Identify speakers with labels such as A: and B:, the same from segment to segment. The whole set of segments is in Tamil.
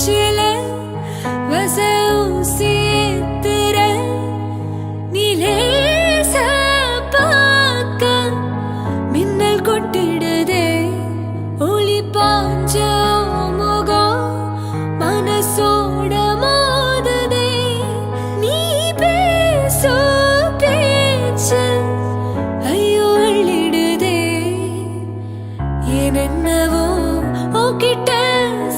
A: நெஞ்சில வச ஊசியேத்துற நீலேச பார்க்க மின்னல் கொட்டிடுதே ஒளி பாஞ்ச முகம் மனசோட மோதுதே நீ பேசோ பேச்சு ஐயோ அள்ளிடுதே என்னவோ ஓகிட்ட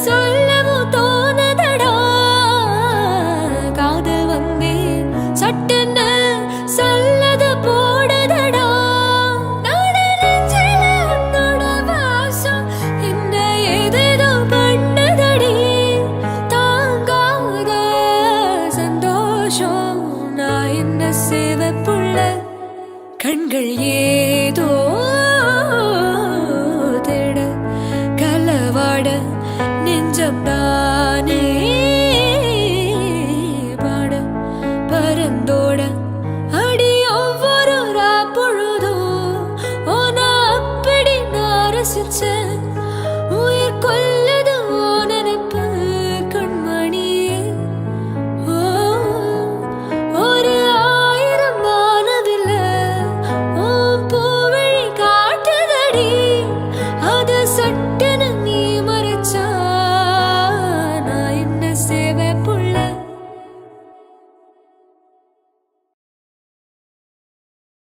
A: சொல்லவும் தோணுதடா காதல் வந்தே சட்டுன்னு சொல்லது போடுதடா நாட நெஞ்சில உன்னோட வாசம் என்ன ஏதேதோ பண்ணுதடி தாங்காத சந்தோஷம் நான் என்ன சேவப்புள்ள கண்கள் ஏதோ தேட கலவாட நெஞ்சம்தானே பாட பரந்தோட அடி ஒவ்வொரு பொழுதும் ஓன அப்படி நான் ரசிச்சேன் உயிர் கொல்லது ஓ நினைப்பு கண்மணியே ஒரு 1000 மானவில்ல பூவழி காட்டுதடி அது சட்டுன்னு